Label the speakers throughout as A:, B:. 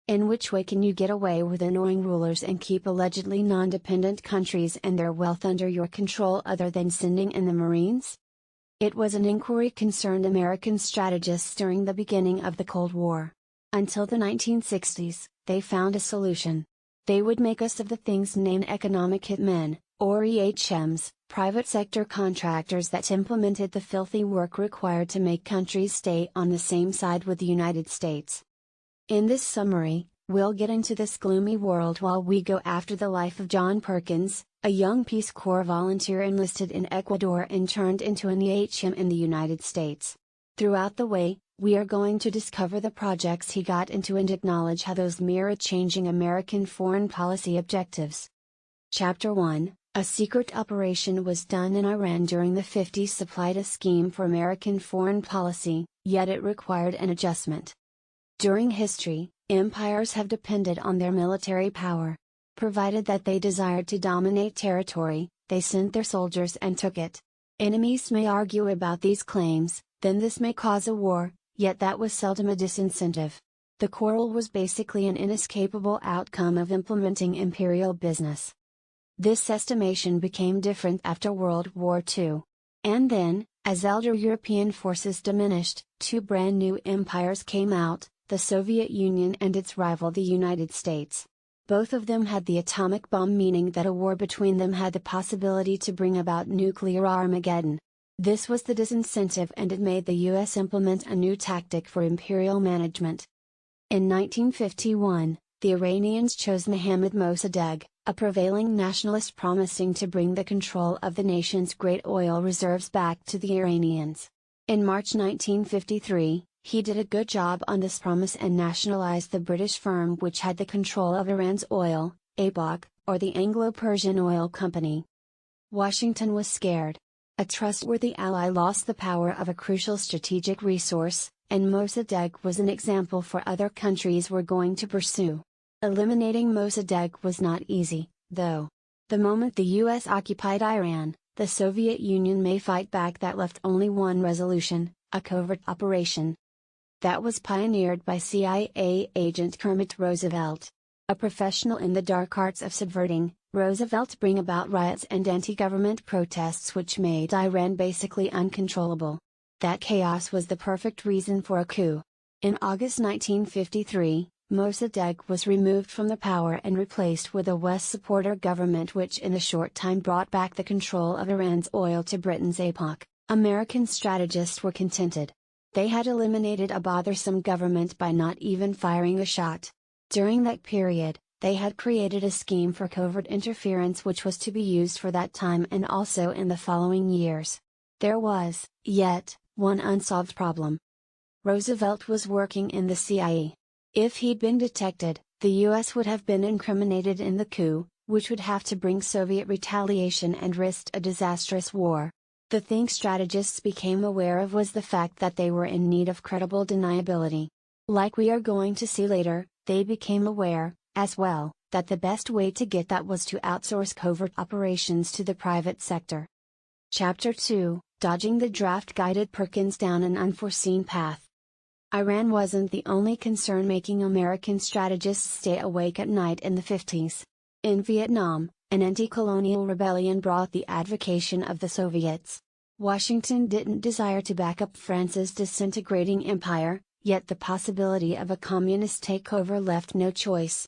A: In which way can you get away with annoying rulers and keep allegedly non-dependent countries and their wealth under your control other than sending in the Marines? It was an inquiry concerned American strategists during the beginning of the Cold War. Until the 1960s, they found a solution. They would make us of the things named economic hitmen, or EHMs, private sector contractors that implemented the filthy work required to make countries stay on the same side with the United States. In this summary, we'll get into this gloomy world while we go after the life of John Perkins, a young Peace Corps volunteer enlisted in Ecuador and turned into an EHM in the United States. Throughout the way, we are going to discover the projects he got into and acknowledge how those mirror changing American foreign policy objectives. Chapter 1, A secret operation was done in Iran during the 50s supplied a scheme for American foreign policy, yet it required an adjustment. During history, empires have depended on their military power. Provided that they desired to dominate territory, they sent their soldiers and took it. Enemies may argue about these claims, then this may cause a war, yet that was seldom a disincentive. The quarrel was basically an inescapable outcome of implementing imperial business. This estimation became different after World War II. And then, as elder European forces diminished, two brand new empires came out, the Soviet Union and its rival the United States. Both of them had the atomic bomb, meaning that a war between them had the possibility to bring about nuclear Armageddon. This was the disincentive, and it made the US implement a new tactic for imperial management. In 1951, the Iranians chose Mohammad Mossadegh, a prevailing nationalist promising to bring the control of the nation's great oil reserves back to the Iranians. In March 1953, he did a good job on this promise and nationalized the British firm which had the control of Iran's oil, ABOC, or the Anglo-Persian Oil Company. Washington was scared. A trustworthy ally lost the power of a crucial strategic resource, and Mossadegh was an example for other countries were going to pursue. Eliminating Mossadegh was not easy, though. The moment the US occupied Iran, the Soviet Union may fight back. That left only one resolution, a covert operation. That was pioneered by CIA agent Kermit Roosevelt. A professional in the dark arts of subverting, Roosevelt bring about riots and anti-government protests which made Iran basically uncontrollable. That chaos was the perfect reason for a coup. In August 1953, Mossadegh was removed from the power and replaced with a West supporter government which in a short time brought back the control of Iran's oil to Britain's APOC. American strategists were contented. They had eliminated a bothersome government by not even firing a shot. During that period, they had created a scheme for covert interference which was to be used for that time and also in the following years. There was, yet, one unsolved problem. Roosevelt was working in the CIA. If he'd been detected, the US would have been incriminated in the coup, which would have to bring Soviet retaliation and risk a disastrous war. The thing strategists became aware of was the fact that they were in need of credible deniability. Like we are going to see later, they became aware, as well, that the best way to get that was to outsource covert operations to the private sector. Chapter 2, Dodging the Draft guided Perkins down an unforeseen path. Iran wasn't the only concern making American strategists stay awake at night in the 50s. In Vietnam, an anti-colonial rebellion brought the advocation of the Soviets. Washington didn't desire to back up France's disintegrating empire, yet the possibility of a communist takeover left no choice.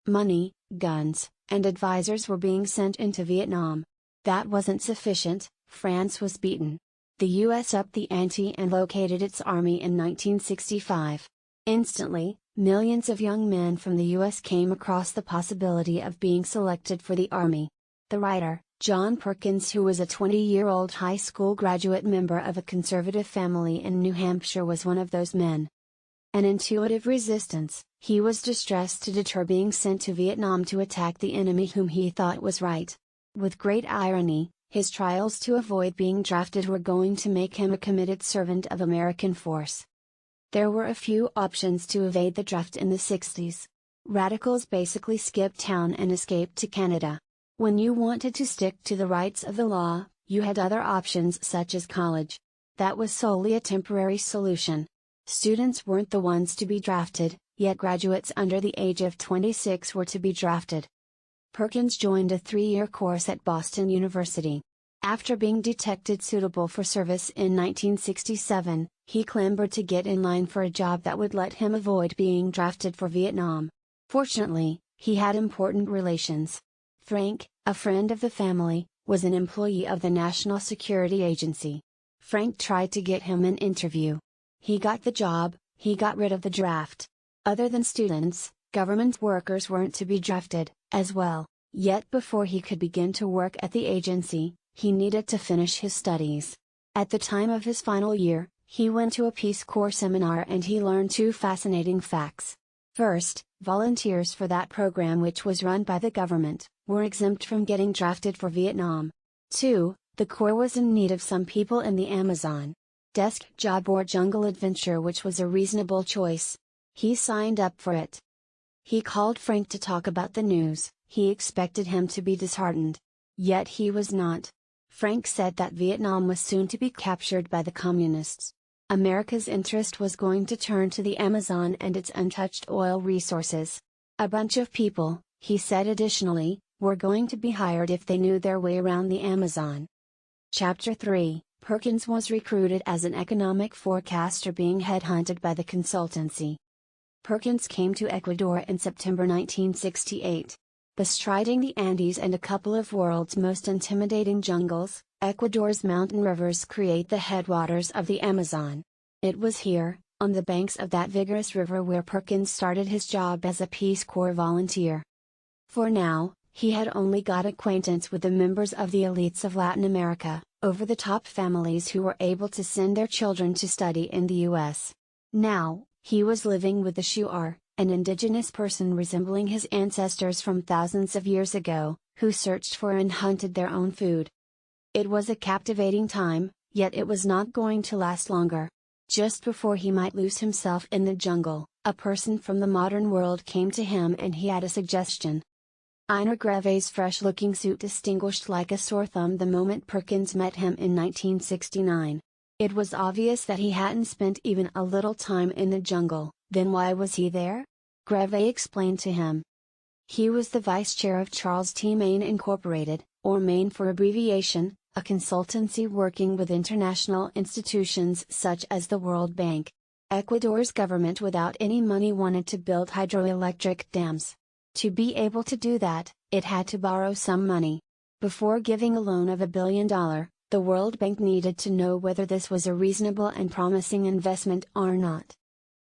A: Money, guns, and advisors were being sent into Vietnam. That wasn't sufficient. France was beaten. The US upped the ante and located its army in 1965. Instantly, millions of young men from the US came across the possibility of being selected for the army. The writer, John Perkins, who was a 20-year-old high school graduate member of a conservative family in New Hampshire, was one of those men. An intuitive resistance, he was distressed to deter being sent to Vietnam to attack the enemy whom he thought was right. With great irony, his trials to avoid being drafted were going to make him a committed servant of American force. There were a few options to evade the draft in the 60s. Radicals basically skipped town and escaped to Canada. When you wanted to stick to the rights of the law, you had other options such as college. That was solely a temporary solution. Students weren't the ones to be drafted, yet graduates under the age of 26 were to be drafted. Perkins joined a 3-year course at Boston University. After being detected suitable for service in 1967, he clamored to get in line for a job that would let him avoid being drafted for Vietnam. Fortunately, he had important relations. Frank, a friend of the family, was an employee of the National Security Agency. Frank tried to get him an interview. He got the job, he got rid of the draft. Other than students, government workers weren't to be drafted, as well. Yet before he could begin to work at the agency, he needed to finish his studies. At the time of his final year, he went to a Peace Corps seminar and he learned 2 fascinating facts. First, volunteers for that program, which was run by the government, were exempt from getting drafted for Vietnam. 2, the Corps was in need of some people in the Amazon. Desk job or jungle adventure, which was a reasonable choice. He signed up for it. He called Frank to talk about the news. He expected him to be disheartened. Yet he was not. Frank said that Vietnam was soon to be captured by the communists. America's interest was going to turn to the Amazon and its untouched oil resources. A bunch of people, he said additionally, were going to be hired if they knew their way around the Amazon. Chapter 3, Perkins was recruited as an economic forecaster being headhunted by the consultancy. Perkins came to Ecuador in September 1968. Bestriding the Andes and a couple of world's most intimidating jungles, Ecuador's mountain rivers create the headwaters of the Amazon. It was here, on the banks of that vigorous river, where Perkins started his job as a Peace Corps volunteer. For now, he had only got acquaintance with the members of the elites of Latin America, over-the-top families who were able to send their children to study in the U.S. Now, he was living with the Shuar, an indigenous person resembling his ancestors from thousands of years ago, who searched for and hunted their own food. It was a captivating time, yet it was not going to last longer. Just before he might lose himself in the jungle, a person from the modern world came to him and he had a suggestion. Iner Greve's fresh-looking suit distinguished like a sore thumb the moment Perkins met him in 1969. It was obvious that he hadn't spent even a little time in the jungle. Then why was he there? Greve explained to him. He was the vice chair of Charles T. Maine Incorporated, or Maine for abbreviation, a consultancy working with international institutions such as the World Bank. Ecuador's government without any money wanted to build hydroelectric dams. To be able to do that, it had to borrow some money. Before giving a loan of $1 billion, the World Bank needed to know whether this was a reasonable and promising investment or not.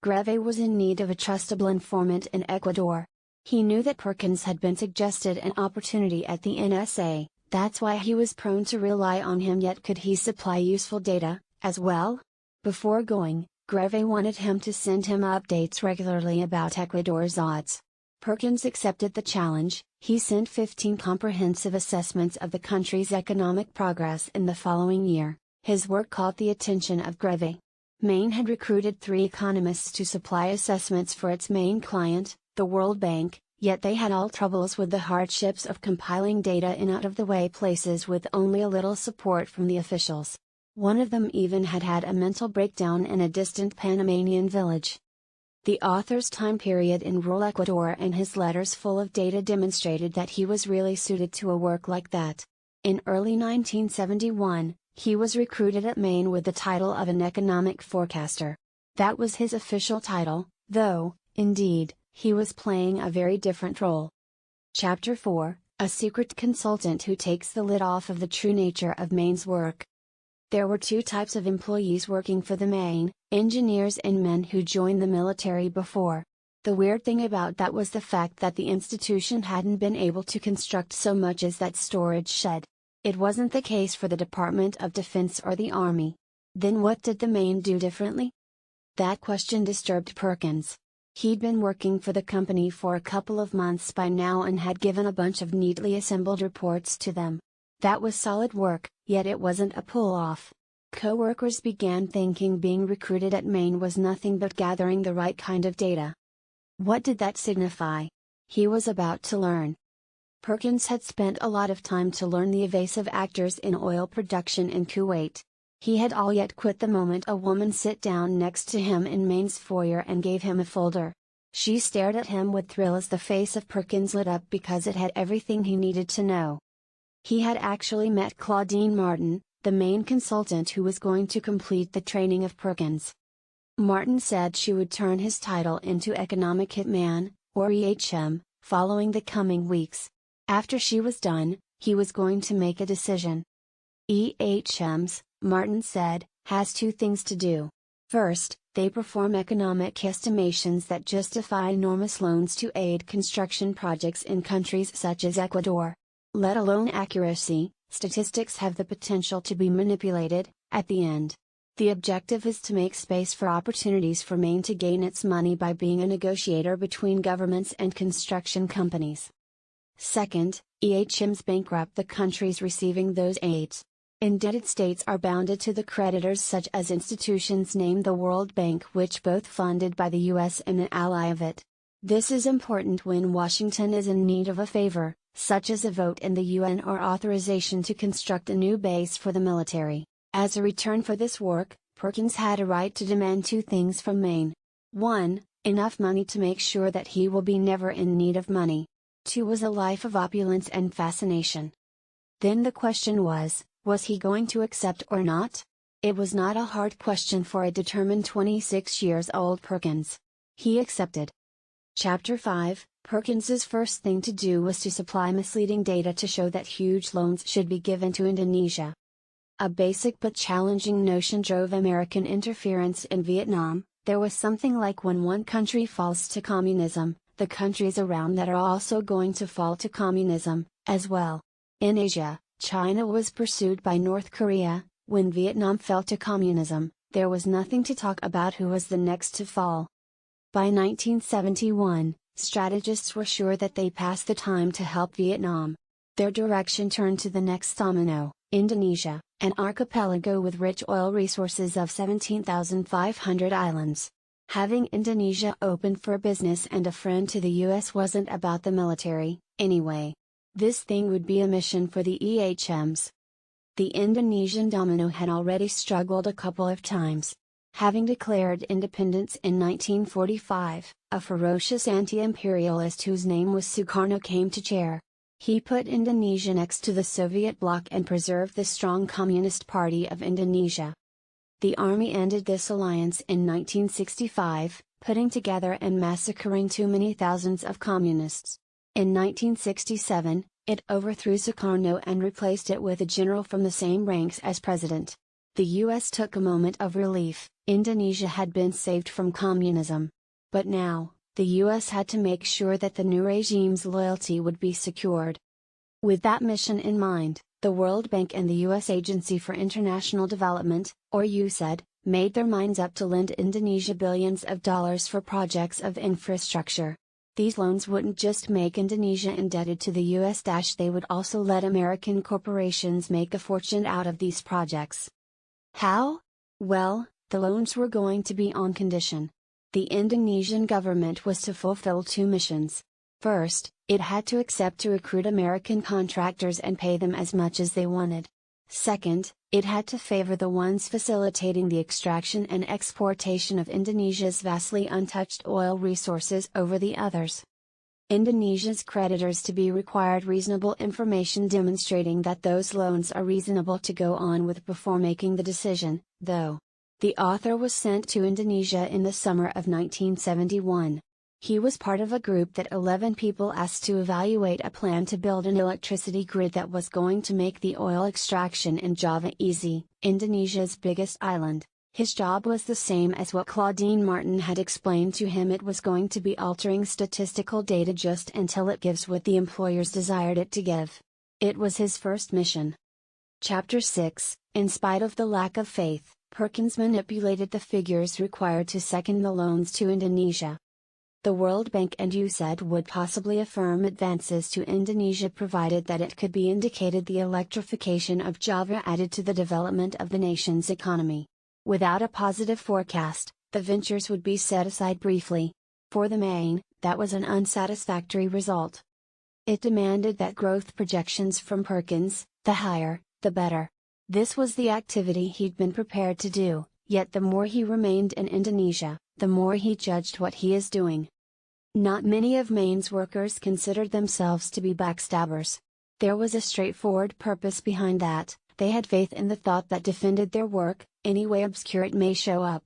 A: Greve was in need of a trustable informant in Ecuador. He knew that Perkins had been suggested an opportunity at the NSA, that's why he was prone to rely on him. Yet could he supply useful data, as well? Before going, Greve wanted him to send him updates regularly about Ecuador's odds. Perkins accepted the challenge. He sent 15 comprehensive assessments of the country's economic progress in the following year. His work caught the attention of Greve. Maine had recruited 3 economists to supply assessments for its main client, the World Bank, yet they had all troubles with the hardships of compiling data in out-of-the-way places with only a little support from the officials. One of them even had had a mental breakdown in a distant Panamanian village. The author's time period in rural Ecuador and his letters full of data demonstrated that he was really suited to a work like that. In early 1971, he was recruited at Maine with the title of an economic forecaster. That was his official title, though, indeed, he was playing a very different role. Chapter 4, A Secret Consultant Who Takes the Lid Off of the True Nature of Maine's Work. There were 2 types of employees working for the Maine, engineers and men who joined the military before. The weird thing about that was the fact that the institution hadn't been able to construct so much as that storage shed. It wasn't the case for the Department of Defense or the Army. Then what did the Maine do differently? That question disturbed Perkins. He'd been working for the company for a couple of months by now and had given a bunch of neatly assembled reports to them. That was solid work, yet it wasn't a pull-off. Co-workers began thinking being recruited at Maine was nothing but gathering the right kind of data. What did that signify? He was about to learn. Perkins had spent a lot of time to learn the evasive actors in oil production in Kuwait. He had all yet quit the moment a woman sat down next to him in Maine's foyer and gave him a folder. She stared at him with thrill as the face of Perkins lit up because it had everything he needed to know. He had actually met Claudine Martin, the main consultant who was going to complete the training of Perkins. Martin said she would turn his title into Economic Hitman, or EHM, following the coming weeks. After she was done, he was going to make a decision. EHMs, Martin said, has two things to do. First, they perform economic estimations that justify enormous loans to aid construction projects in countries such as Ecuador. Let alone accuracy, statistics have the potential to be manipulated. At the end, the objective is to make space for opportunities for Maine to gain its money by being a negotiator between governments and construction companies. Second, EHMs bankrupt the countries receiving those aids. Indebted states are bounded to the creditors such as institutions named the World Bank, which both funded by the US and an ally of it. This is important when Washington is in need of a favor, such as a vote in the UN or authorization to construct a new base for the military. As a return for this work, Perkins had a right to demand two things from Maine. 1. Enough money to make sure that he will be never in need of money. 2. Was a life of opulence and fascination. Then the question was he going to accept or not? It was not a hard question for a determined 26-year-old Perkins. He accepted. Chapter 5, Perkins's first thing to do was to supply misleading data to show that huge loans should be given to Indonesia. A basic but challenging notion drove American interference in Vietnam. There was something like when one country falls to communism, the countries around that are also going to fall to communism, as well. In Asia, China was pursued by North Korea. When Vietnam fell to communism, there was nothing to talk about who was the next to fall. By 1971, strategists were sure that they passed the time to help Vietnam. Their direction turned to the next domino, Indonesia, an archipelago with rich oil resources of 17,500 islands. Having Indonesia open for business and a friend to the US wasn't about the military, anyway. This thing would be a mission for the EHMs. The Indonesian domino had already struggled a couple of times. Having declared independence in 1945, a ferocious anti-imperialist whose name was Sukarno came to chair. He put Indonesia next to the Soviet bloc and preserved the strong Communist Party of Indonesia. The army ended this alliance in 1965, putting together and massacring too many thousands of communists. In 1967, it overthrew Sukarno and replaced it with a general from the same ranks as president. The US took a moment of relief. Indonesia had been saved from communism. But now, the US had to make sure that the new regime's loyalty would be secured. With that mission in mind, the World Bank and the US Agency for International Development, or USAID, made their minds up to lend Indonesia billions of dollars for projects of infrastructure. These loans wouldn't just make Indonesia indebted to the US, they would also let American corporations make a fortune out of these projects. How? Well, the loans were going to be on condition. The Indonesian government was to fulfill two missions. First, it had to accept to recruit American contractors and pay them as much as they wanted. Second, it had to favor the ones facilitating the extraction and exportation of Indonesia's vastly untouched oil resources over the others. Indonesia's creditors to be required reasonable information demonstrating that those loans are reasonable to go on with before making the decision, though. The author was sent to Indonesia in the summer of 1971. He was part of a group that 11 people asked to evaluate a plan to build an electricity grid that was going to make the oil extraction in Java easy, Indonesia's biggest island. His job was the same as what Claudine Martin had explained to him. It was going to be altering statistical data just until it gives what the employers desired it to give. It was his first mission. Chapter 6, In spite of the lack of faith, Perkins manipulated the figures required to second the loans to Indonesia. The World Bank and USAID would possibly affirm advances to Indonesia provided that it could be indicated the electrification of Java added to the development of the nation's economy. Without a positive forecast, the ventures would be set aside briefly. For the Maine, that was an unsatisfactory result. It demanded that growth projections from Perkins, the higher, the better. This was the activity he'd been prepared to do, yet the more he remained in Indonesia, the more he judged what he is doing. Not many of Maine's workers considered themselves to be backstabbers. There was a straightforward purpose behind that: they had faith in the thought that defended their work, any way obscure it may show up.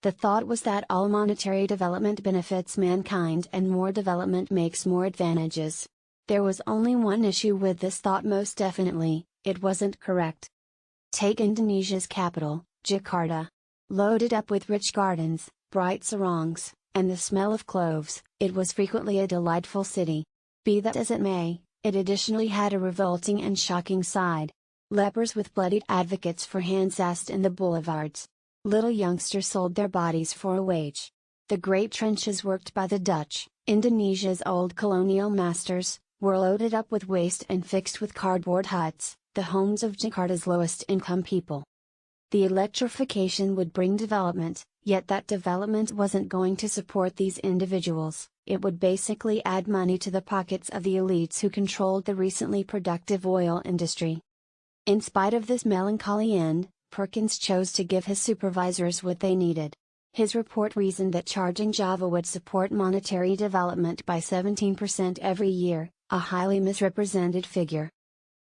A: The thought was that all monetary development benefits mankind and more development makes more advantages. There was only one issue with this thought: most definitely, it wasn't correct. Take Indonesia's capital, Jakarta. Loaded up with rich gardens, bright sarongs, and the smell of cloves, it was frequently a delightful city. Be that as it may, it additionally had a revolting and shocking side. Lepers with bloodied advocates for hands asked in the boulevards. Little youngsters sold their bodies for a wage. The great trenches worked by the Dutch, Indonesia's old colonial masters, were loaded up with waste and fixed with cardboard huts, the homes of Jakarta's lowest income people. The electrification would bring development, yet that development wasn't going to support these individuals. It would basically add money to the pockets of the elites who controlled the recently productive oil industry. In spite of this melancholy end, Perkins chose to give his supervisors what they needed. His report reasoned that charging Java would support monetary development by 17% every year, a highly misrepresented figure.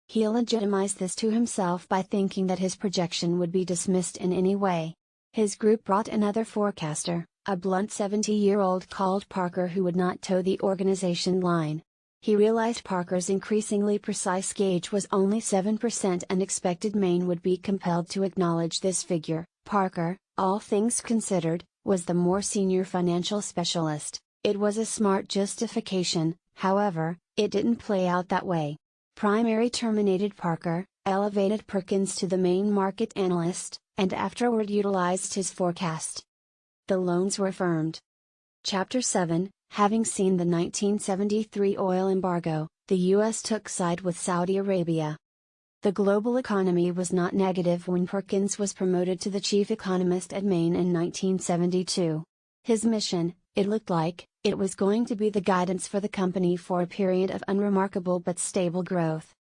A: He legitimized this to himself by thinking that his projection would be dismissed in any way. His group brought another forecaster, a blunt 70-year-old called Parker, who would not toe the organization line. He realized Parker's increasingly precise gauge was only 7% and expected Maine would be compelled to acknowledge this figure. Parker, all things considered, was the more senior financial specialist. It was a smart justification, however, it didn't play out that way. Primary terminated Parker, elevated Perkins to the main market analyst, and afterward utilized his forecast. The loans were affirmed. Chapter 7, having seen the 1973 oil embargo, the U.S. took side with Saudi Arabia. The global economy was not negative when Perkins was promoted to the chief economist at Maine in 1972. His mission, it looked like, it was going to be the guidance for the company for a period of unremarkable but stable growth.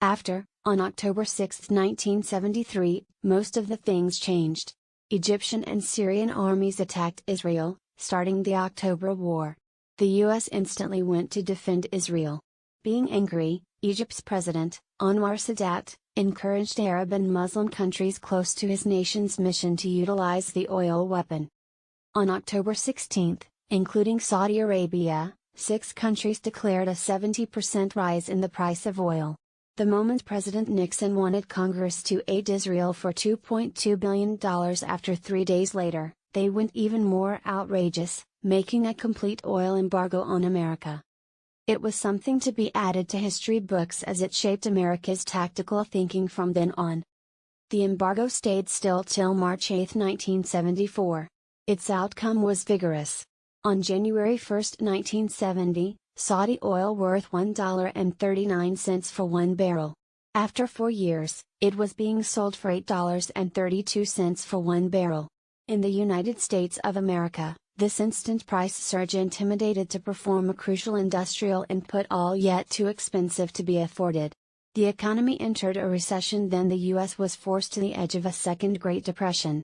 A: After, on October 6, 1973, most of the things changed. Egyptian and Syrian armies attacked Israel, starting the October War. The U.S. instantly went to defend Israel. Being angry, Egypt's president, Anwar Sadat, encouraged Arab and Muslim countries close to his nation's mission to utilize the oil weapon. On October 16, including Saudi Arabia, 6 countries declared a 70% rise in the price of oil. The moment President Nixon wanted Congress to aid Israel for $2.2 billion, after 3 days later, they went even more outrageous, making a complete oil embargo on America. It was something to be added to history books as it shaped America's tactical thinking from then on. The embargo stayed still till March 8, 1974. Its outcome was vigorous. On January 1, 1970, Saudi oil worth $1.39 for 1 barrel. After 4 years, it was being sold for $8.32 for 1 barrel. In the United States of America, this instant price surge intimidated to perform a crucial industrial input, all yet too expensive to be afforded. The economy entered a recession, then the U.S. was forced to the edge of a second Great Depression.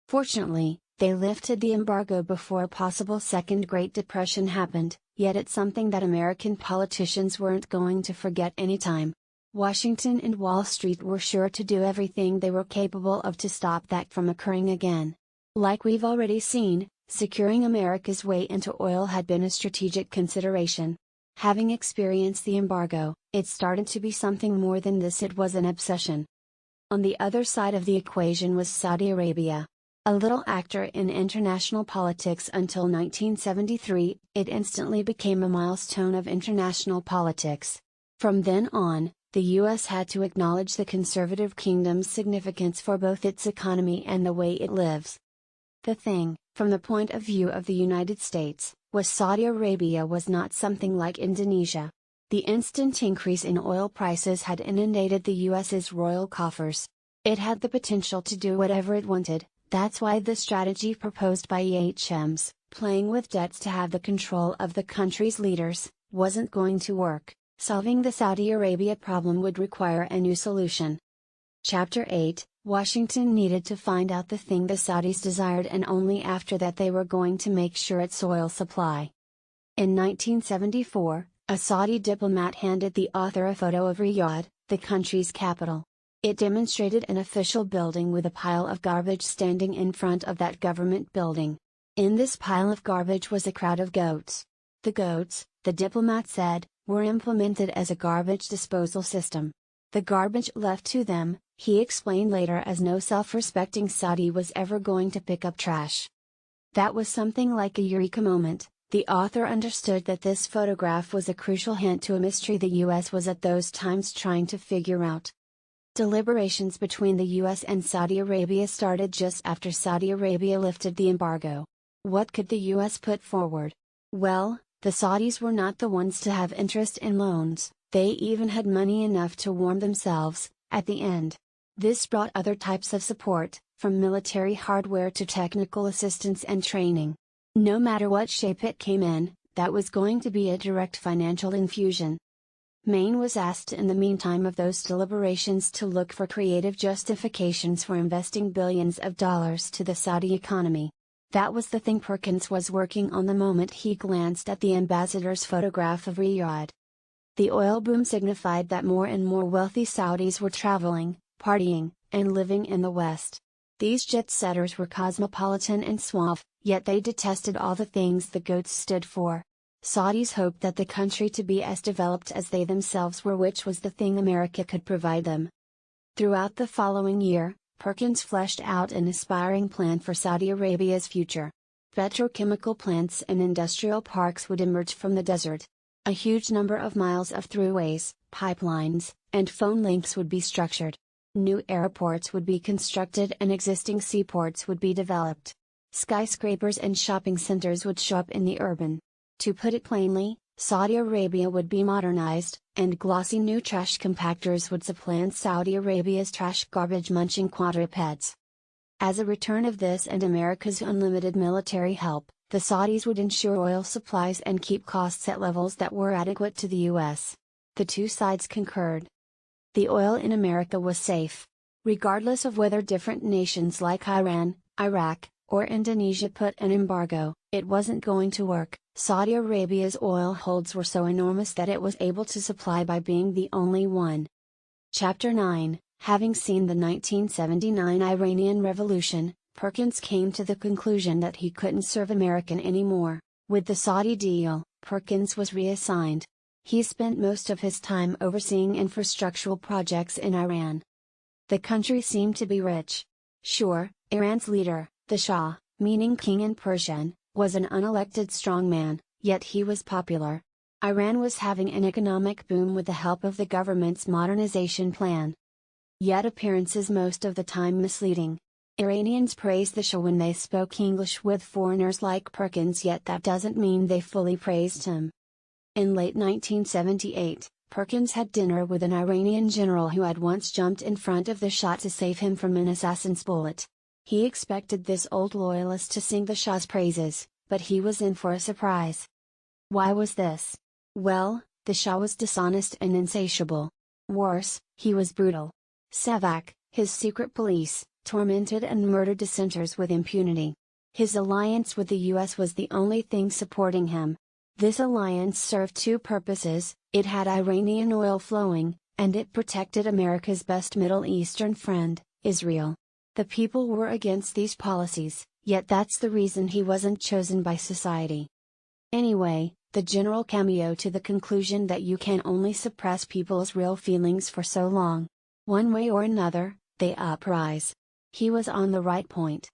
A: Fortunately, they lifted the embargo before a possible second Great Depression happened, yet it's something that American politicians weren't going to forget anytime. Washington and Wall Street were sure to do everything they were capable of to stop that from occurring again. Like we've already seen, securing America's way into oil had been a strategic consideration. Having experienced the embargo, it started to be something more than this: it was an obsession. On the other side of the equation was Saudi Arabia. A little actor in international politics until 1973, it instantly became a milestone of international politics. From then on, the U.S. had to acknowledge the conservative kingdom's significance for both its economy and the way it lives. The thing, from the point of view of the United States, was Saudi Arabia was not something like Indonesia. The instant increase in oil prices had inundated the U.S.'s royal coffers. It had the potential to do whatever it wanted. That's why the strategy proposed by EHMs, playing with debts to have the control of the country's leaders, wasn't going to work. Solving the Saudi Arabia problem would require a new solution. Chapter 8, Washington needed to find out the thing the Saudis desired, and only after that they were going to make sure its oil supply. In 1974, a Saudi diplomat handed the author a photo of Riyadh, the country's capital. It demonstrated an official building with a pile of garbage standing in front of that government building. In this pile of garbage was a crowd of goats. The goats, the diplomat said, were implemented as a garbage disposal system. The garbage left to them, he explained later, as no self-respecting Saudi was ever going to pick up trash. That was something like a eureka moment. The author understood that this photograph was a crucial hint to a mystery the US was at those times trying to figure out. Deliberations between the US and Saudi Arabia started just after Saudi Arabia lifted the embargo. What could the US put forward? Well, the Saudis were not the ones to have interest in loans, they even had money enough to warm themselves, at the end. This brought other types of support, from military hardware to technical assistance and training. No matter what shape it came in, that was going to be a direct financial infusion. Maine was asked in the meantime of those deliberations to look for creative justifications for investing billions of dollars to the Saudi economy. That was the thing Perkins was working on the moment he glanced at the ambassador's photograph of Riyadh. The oil boom signified that more and more wealthy Saudis were traveling, partying, and living in the West. These jet-setters were cosmopolitan and suave, yet they detested all the things the goats stood for. Saudis hoped that the country to be as developed as they themselves were, which was the thing America could provide them. Throughout the following year, Perkins fleshed out an aspiring plan for Saudi Arabia's future. Petrochemical plants and industrial parks would emerge from the desert. A huge number of miles of throughways, pipelines, and phone links would be structured. New airports would be constructed and existing seaports would be developed. Skyscrapers and shopping centers would show up in the urban. To put it plainly, Saudi Arabia would be modernized, and glossy new trash compactors would supplant Saudi Arabia's trash garbage munching quadrupeds. As a return of this and America's unlimited military help, the Saudis would ensure oil supplies and keep costs at levels that were adequate to the US. The two sides concurred. The oil in America was safe. Regardless of whether different nations like Iran, Iraq, or Indonesia put an embargo, it wasn't going to work. Saudi Arabia's oil holds were so enormous that it was able to supply by being the only one. Chapter 9. Having seen the 1979 Iranian Revolution, Perkins came to the conclusion that he couldn't serve America anymore. With the Saudi deal, Perkins was reassigned. He spent most of his time overseeing infrastructural projects in Iran. The country seemed to be rich. Sure, Iran's leader, the Shah, meaning king in Persian, was an unelected strongman, yet he was popular. Iran was having an economic boom with the help of the government's modernization plan. Yet appearances most of the time misleading. Iranians praised the Shah when they spoke English with foreigners like Perkins, yet that doesn't mean they fully praised him. In late 1978, Perkins had dinner with an Iranian general who had once jumped in front of the Shah to save him from an assassin's bullet. He expected this old loyalist to sing the Shah's praises, but he was in for a surprise. Why was this? Well, the Shah was dishonest and insatiable. Worse, he was brutal. Savak, his secret police, tormented and murdered dissenters with impunity. His alliance with the US was the only thing supporting him. This alliance served two purposes: it had Iranian oil flowing, and it protected America's best Middle Eastern friend, Israel. The people were against these policies, yet that's the reason he wasn't chosen by society. Anyway, the general cameo to the conclusion that you can only suppress people's real feelings for so long. One way or another, they uprise. He was on the right point.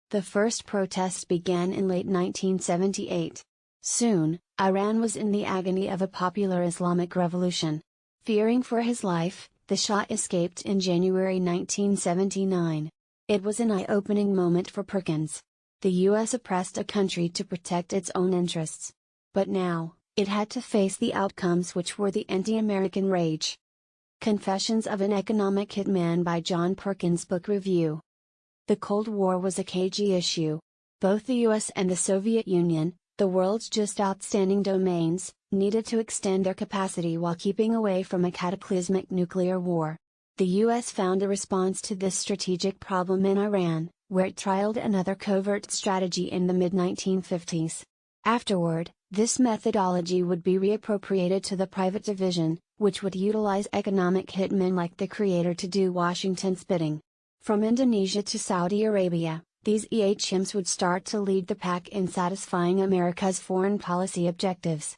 A: The first protests began in late 1978. Soon, Iran was in the agony of a popular Islamic revolution. Fearing for his life, the Shah escaped in January 1979. It was an eye-opening moment for Perkins. The US oppressed a country to protect its own interests. But now, it had to face the outcomes which were the anti-American rage. Confessions of an Economic Hitman by John Perkins Book Review. The Cold War was a cagey issue. Both the US and the Soviet Union, the world's just outstanding domains, needed to extend their capacity while keeping away from a cataclysmic nuclear war. The US found a response to this strategic problem in Iran, where it trialed another covert strategy in the mid-1950s. Afterward, This methodology would be reappropriated to the private division, which would utilize economic hitmen like the creator to do Washington's bidding. From Indonesia to Saudi Arabia, these EHMs would start to lead the pack in satisfying America's foreign policy objectives.